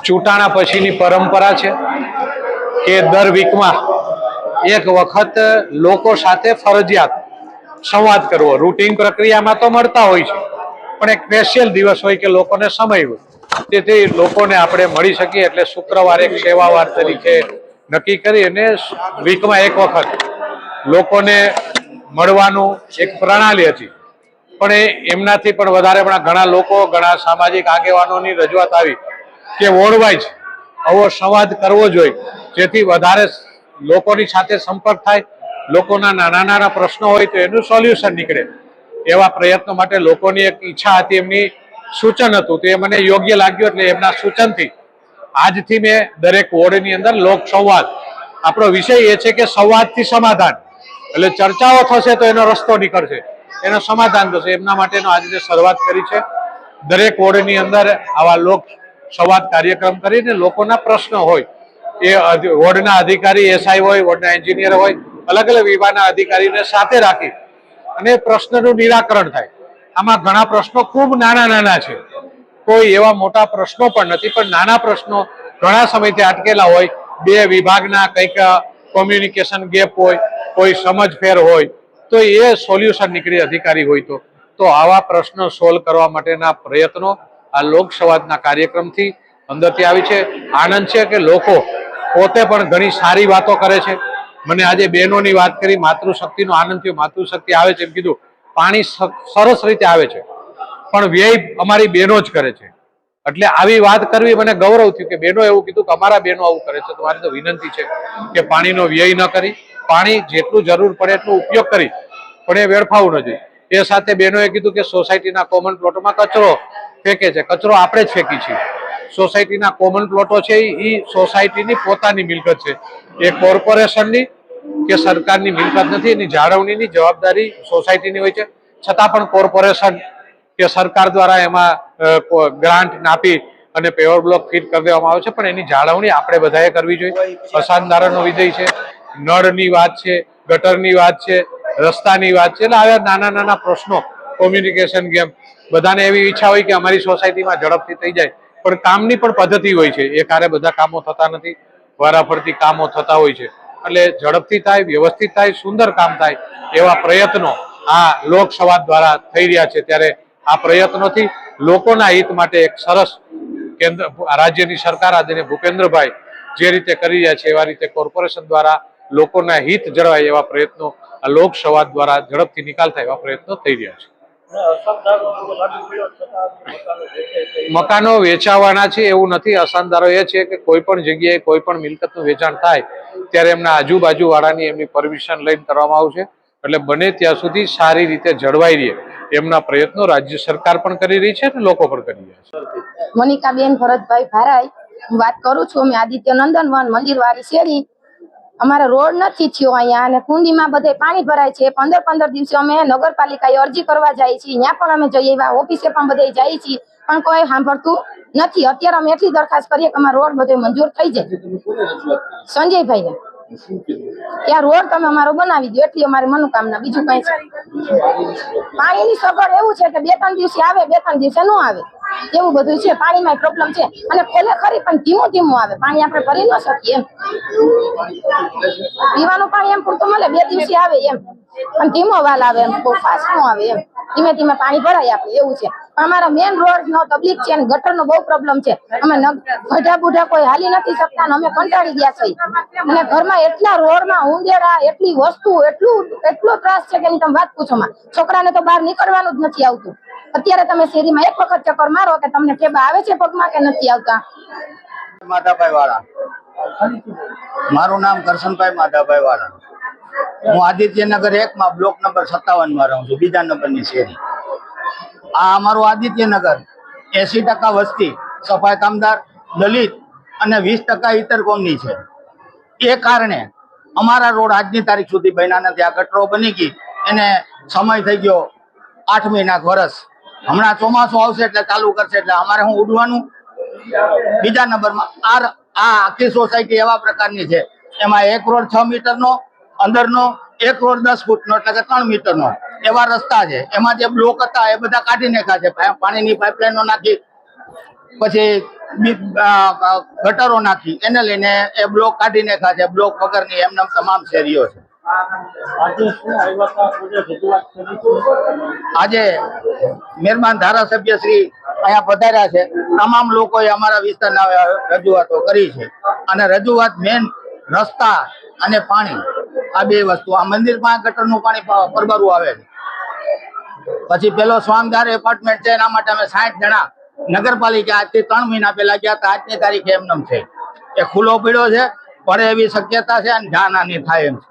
ચૂંટાણા પછીની પરંપરા છે કે દર વીકમાં એક વખત લોકો સાથે ફરજિયાત સંવાદ કરવો. રૂટીન પ્રક્રિયામાં તો મળતા હોય છે, પણ એક સ્પેશિયલ દિવસ હોય કે લોકોને સમય હોય, તેથી લોકોને આપણે મળી શકીએ. એટલે શુક્રવારે એક સેવાવાર તરીકે નક્કી કરી અને વીકમાં એક વખત લોકોને મળવાનું એક પ્રણાલી હતી. પણ એમનાથી પણ વધારે ઘણા લોકો, ઘણા સામાજિક આગેવાનોની રજૂઆત આવી કે વોર્ડ વાઇઝ આવો સંવાદ કરવો જોઈએ, જેથી વધારે લોકોની સાથે સંપર્ક થાય, લોકોના નાના નાના પ્રશ્નો હોય તો એનું સોલ્યુશન નીકળે. એવા પ્રયત્નો માટે લોકોની એક ઈચ્છા હતી, એમની સૂચન હતું, તો એ મને યોગ્ય લાગ્યું. એટલે એમના સૂચનથી આજથી મેં દરેક વોર્ડની અંદર લોક સંવાદ, આપણો વિષય એ છે કે સંવાદથી સમાધાન, એટલે ચર્ચાઓ થશે તો એનો રસ્તો નીકળશે, એનો સમાધાન થશે. એમના માટેનો આજે શરૂઆત કરી છે. દરેક વોર્ડની અંદર આવા લોક સંવાદ કાર્યક્રમ કરીને લોકોના પ્રશ્નો હોય એ વોર્ડના અધિકારી, એસઆઈ હોય, વોર્ડના એન્જિનિયર હોય, અલગ અલગ વિભાગના અધિકારીને સાથે રાખી અને પ્રશ્નનું નિરાકરણ થાય. આમાં ઘણા પ્રશ્નો ખૂબ નાના નાના છે, કોઈ એવા મોટા પ્રશ્નો પણ નથી, પણ નાના પ્રશ્નો ઘણા સમયથી અટકેલા હોય, બે વિભાગના કંઈક કોમ્યુનિકેશન ગેપ હોય, કોઈ સમજફેર હોય, તો એ સોલ્યુશન નીકળી અધિકારી હોય તો આવા પ્રશ્નો સોલ્વ કરવા માટેના પ્રયત્નો આ લોક સંવાદના કાર્યક્રમથી અંદરથી આવી છે. આનંદ છે કે લોકો પોતે પણ ઘણી સારી વાતો કરે છે. મને આજે બહેનોની વાત કરી, માતૃશક્તિનો આનંદ થયો. માતૃશક્તિ આવે છે એમ કીધું, પાણી સરસ રીતે આવે છે, પણ વ્યય અમારી બહેનો જ કરે છે. એટલે આવી વાત કરવી મને ગૌરવ થયું કે બહેનો એવું કીધું કે અમારા બહેનો આવું કરે છે. તો મારી તો વિનંતી છે કે પાણીનો વ્યય ન કરી, પાણી જેટલું જરૂર પડે એટલો ઉપયોગ કરી, પણ એ વેડફાવું ન જોઈએ. એ સાથે બહેનોએ કીધું કે સોસાયટીના કોમન પ્લોટમાં કચરો ફેંકે છે, કચરો આપણે જ ફેંકી છીએ. સોસાયટીના કોમન પ્લોટો છે એ સોસાયટીની પોતાની મિલકત છે, એ કોર્પોરેશનની કે સરકારની મિલકત નથી. એની જાળવણીની જવાબદારી સોસાયટીની હોય છે. છતાં પણ કોર્પોરેશન કે સરકાર દ્વારા એમાં ગ્રાન્ટ આપી અને પેવર બ્લોક ફિટ કરી દેવામાં આવે છે, પણ એની જાળવણી આપણે બધાએ કરવી જોઈએ. અસાનદારનો વિષય છે, નળની વાત છે, ગટરની વાત છે, રસ્તાની વાત છે. એટલે આવા નાના નાના પ્રશ્નો, કોમ્યુનિકેશન ગેમ, બધાને એવી ઈચ્છા હોય કે અમારી સોસાયટીમાં ઝડપથી થઈ જાય, પણ કામની પણ પદ્ધતિ હોય છે. એ કારે બધા કામો થતા નથી, વારાફરતી કામો થતા હોય છે. એટલે ઝડપથી થાય, વ્યવસ્થિત થાય, સુંદર કામ થાય, એવા પ્રયત્નો આ લોક સંવાદ દ્વારા થઈ રહ્યા છે. ત્યારે આ પ્રયત્નોથી લોકોના હિત માટે એક સરસ કેન્દ્ર રાજ્યની સરકાર આદરણીય ભૂપેન્દ્રભાઈ જે રીતે કરી રહ્યા છે, એવા રીતે કોર્પોરેશન દ્વારા લોકોના હિત જળવાય એવા પ્રયત્નો આ લોક સંવાદ દ્વારા ઝડપથી નિકાલ થાય એવા પ્રયત્નો થઈ રહ્યા છે. મકાનો વેચાવાના છે એવું નથી. અસાનદારો એ છે કે કોઈ પણ જગ્યાએ કોઈ પણ મિલકતનું વેચાણ થાય ત્યારે એમના આજુબાજુ વાળાની એમની પરમિશન લઈને કરવામાં આવશે. એટલે બને ત્યાં સુધી સારી રીતે જળવાઈ રહે એમના પ્રયત્નો રાજ્ય સરકાર પણ કરી રહી છે અને લોકો પણ કરી રહ્યા છે. મોનિકાબેન ભરતભાઈ ભારાઈ વાત કરું છું. અમે આદિત્ય નંદન વન મંદિર વાળી શેરી, અમારે રોડ નથી થયો અહીંયા, અને કુંડીમાં બધે પાણી ભરાય છે. 15 દિવસે અમે નગરપાલિકાએ અરજી કરવા જાય છીએ, ત્યાં પણ અમે જઈએ, ઓફિસે પણ બધે જઈએ છીએ, પણ કોઈ સાંભળતું નથી. અત્યારે અમે એટલી દરખાસ્ત કરીએ કે અમારો રોડ બધે મંજૂર થઈ જાય. સંજયભાઈને ત્યાં રોડ તમે અમારો બનાવી દો, એટલી અમારી મનોકામના. બીજું કઈ છે? પાણીની સગવડ એવું છે કે 2-3 દિવસે આવે, 2-3 દિવસે ન આવે, એવું બધું છે. પાણીમાં પ્રોબ્લેમ છે, અને ખોલે ખરી પણ ધીમું ધીમું આવે. પાણી આપણે ભરી ન શકીએ એમ. પીવાનું પાણી એમ પૂરતું મળે, 2 દિવસે આવે એમ, પણ ધીમો વાલ આવે એમ, બહુ ફાસ્ટ ન આવે એમ. ધીમે ધીમે પાણી ભરાય આપણે, એવું છે. અમારા મેઇન રોડ નો તકલીફ છે, અને ગટરનો બહુ પ્રોબ્લેમ છે. અમે ગઢા બુઢા કોઈ હાલી નથી શકતા, અમે કંટાળી ગયા છીએ. અને ઘરમાં એટલા રોડમાં ઉંદેડા, એટલી વસ્તુ, એટલો ત્રાસ છે કે તમે વાત પૂછો માં. છોકરાને તો બહાર નીકળવાનું જ નથી આવતું. અત્યારે તમે શેરીમાં એક વખત ચક્કર મારો કે તમને ટેબા આવે છે પગમાં કે નથી આવતા. માધાભાઈ વાળા, મારું નામ કરશનભાઈ માધાભાઈ વાળા. હું આદિત્યનગર 1 માં બ્લોક નંબર 57 માં રહું છું, 2 નંબરની શેરી. આ અમારું આદિત્યનગર 80% વસ્તી સફાઈ કામદાર, દલિત અને 20% ઇતર કોમની છે. એ કારણે અમારા રોડ આજની તારીખ સુધી બન્યા નથી. આ ગટરો બની ગઈ એને સમય થઈ ગયો 8 મહિના, વર્ષ. હમણાં ચોમાસું આવશે એટલે ચાલુ કરશે, એટલે અમારે હું ઉડવાનું. 2 નંબરમાં આ આખી સોસાયટી એવા પ્રકારની છે, એમાં એક રોડ 6 મીટરનો, અંદરનો એક રોડ 10 ફૂટનો, એટલે કે 3 મીટરનો એવા રસ્તા છે. એમાં જે બ્લોક હતા એ બધા કાઢી નાખ્યા છે, પાણીની પાઇપલાઈનો નાખી. પછી ગટરો નાખી એને લઈને એ બ્લોક કાઢી નાખ્યા છે. બ્લોક વગરની એમને તમામ શેરીઓ છે. આજે મહેરબાન ધારાસભ્ય શ્રી અહીંયા પધાર્યા છે. તમામ લોકોએ અમારા વિસ્તારના રજૂઆતો કરી છે અને રજૂઆત મેન રસ્તા અને પાણી, આ બે વસ્તુ. આ મંદિરમાં ગટરનું પાણી પરબરું આવે છે. પછી પેલો સ્વામદાર એપાર્ટમેન્ટ છે, એના માટે અમે 60 જણા નગરપાલિકા આજથી 3 મહિના પહેલા ગયા હતા. આજની તારીખે એમનેમ છે, એ ખુલ્લો પડ્યો છે. પડે એવી શક્યતા છે અને જાનહાની થાય એમ છે.